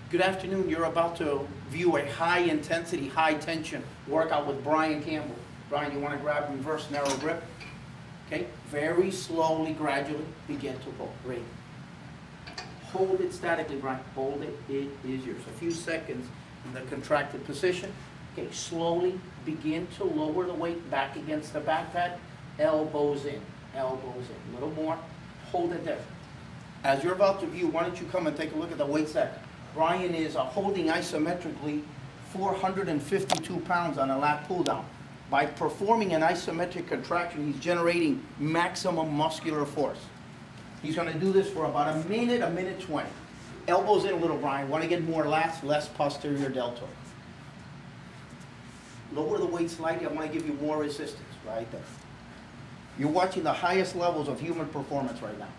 Good afternoon. You're about to view a high intensity, high tension workout with Brian Campbell. Brian, you want to grab reverse narrow grip? Okay, very slowly, gradually begin to pull. Great. Hold it statically, Brian. Hold it. It is yours. A few seconds in the contracted position. Okay, slowly begin to lower the weight back against the back pad. Elbows in, elbows in. A little more. Hold it there. As you're about to view, why don't you come and take a look at the weight stack. Brian is holding isometrically 452 pounds on a lat pull down. By performing an isometric contraction, he's generating maximum muscular force. He's going to do this for about a minute 20. Elbows in a little, Brian. Want to get more lats, less posterior deltoid. Lower the weight slightly. I want to give you more resistance right there. You're watching the highest levels of human performance right now.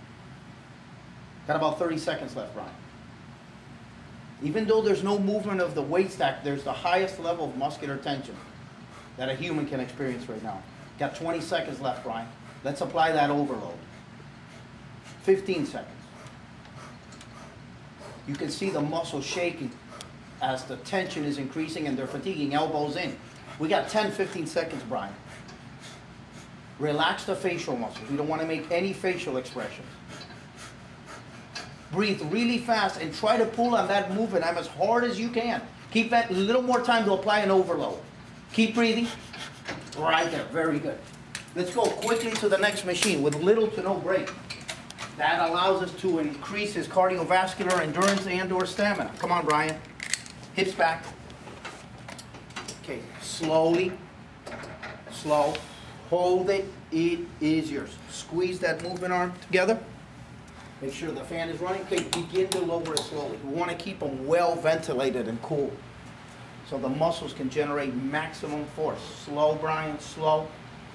Got about 30 seconds left, Brian. Even though there's no movement of the weight stack, there's the highest level of muscular tension that a human can experience right now. Got 20 seconds left, Brian. Let's apply that overload. 15 seconds. You can see the muscle shaking as the tension is increasing and they're fatiguing. Elbows in. We got 10, 15 seconds, Brian. Relax the facial muscles. We don't want to make any facial expressions. Breathe really fast and try to pull on that movement as hard as you can. Keep that a little more time to apply an overload. Keep breathing. Right there. Very good. Let's go quickly to the next machine with little to no break. That allows us to increase his cardiovascular endurance and or stamina. Come on, Brian. Hips back. Okay. Slowly. Slow. Hold it. It is yours. Squeeze that movement arm together. Make sure the fan is running. Okay, begin to lower it slowly. We want to keep them well ventilated and cool so the muscles can generate maximum force. Slow, Brian, slow.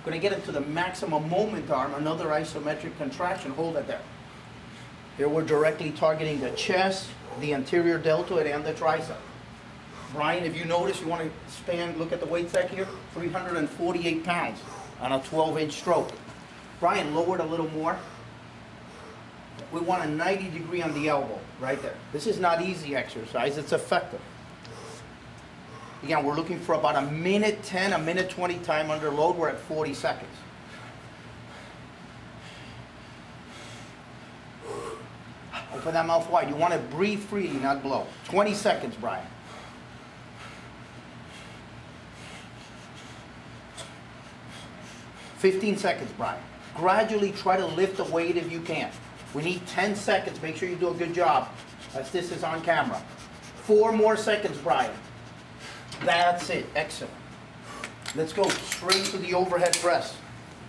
Going to get into the maximum moment arm, another isometric contraction. Hold it there. Here we're directly targeting the chest, the anterior deltoid, and the tricep. Brian, if you notice, you want to span, look at the weight stack here, 348 pounds on a 12-inch stroke. Brian, lower it a little more. We want a 90 degree on the elbow, right there. This is not easy exercise, it's effective. Again, we're looking for about a minute 10, a minute 20 time under load. We're at 40 seconds. Open that mouth wide. You want to breathe freely, not blow. 20 seconds, Brian. $15 seconds, Brian. Gradually try to lift the weight if you can. We need 10 seconds. Make sure you do a good job as this is on camera. 4 more seconds, Brian. That's it. Excellent. Let's go straight to the overhead press.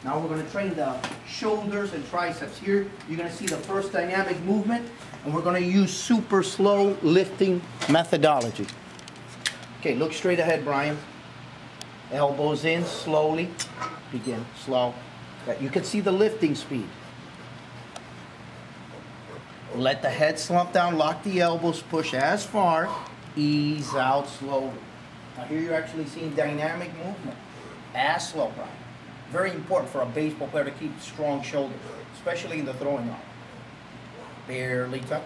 Now we're going to train the shoulders and triceps. Here you're going to see the first dynamic movement, and we're going to use super slow lifting methodology. Okay, look straight ahead, Brian. Elbows in, slowly. Begin, slow. You can see the lifting speed. Let the head slump down, lock the elbows, push as far, ease out slowly. Now here you're actually seeing dynamic movement. As slow, Brian. Very important for a baseball player to keep strong shoulders, especially in the throwing arm. Barely touch.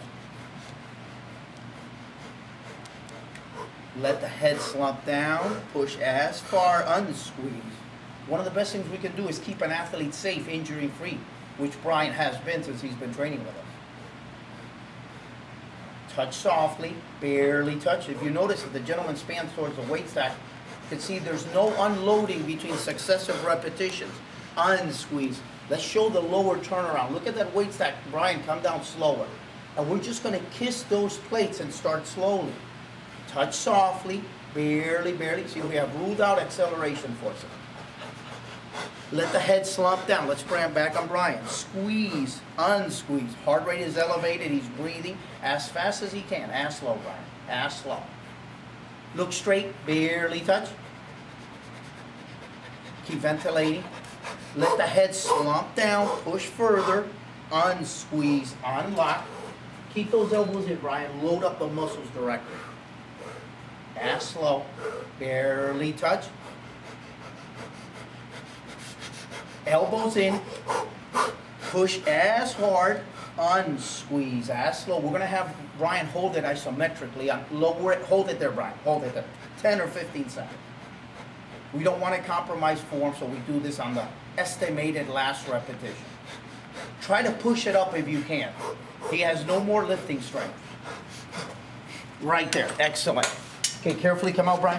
Let the head slump down, push as far, unsqueeze. One of the best things we can do is keep an athlete safe, injury-free, which Brian has been since he's been training with us. Touch softly, barely touch. If you notice that the gentleman spans towards the weight stack, you can see there's no unloading between successive repetitions. Unsqueeze. Let's show the lower turnaround. Look at that weight stack. Brian, come down slower. And we're just going to kiss those plates and start slowly. Touch softly, barely. See, we have ruled out acceleration forces. Let the head slump down. Let's bring him back on Brian. Squeeze, unsqueeze. Heart rate is elevated. He's breathing as fast as he can. As slow, Brian. As slow. Look straight, barely touch. Keep ventilating. Let the head slump down. Push further. Unsqueeze, unlock. Keep those elbows in, Brian. Load up the muscles directly. As slow. Barely touch. Elbows in, push as hard, unsqueeze as slow. We're gonna have Brian hold it isometrically. Lower it, hold it there, Brian, hold it there. 10 or 15 seconds. We don't want to compromise form, so we do this on the estimated last repetition. Try to push it up if you can. He has no more lifting strength. Right there, excellent. Okay, carefully come out, Brian.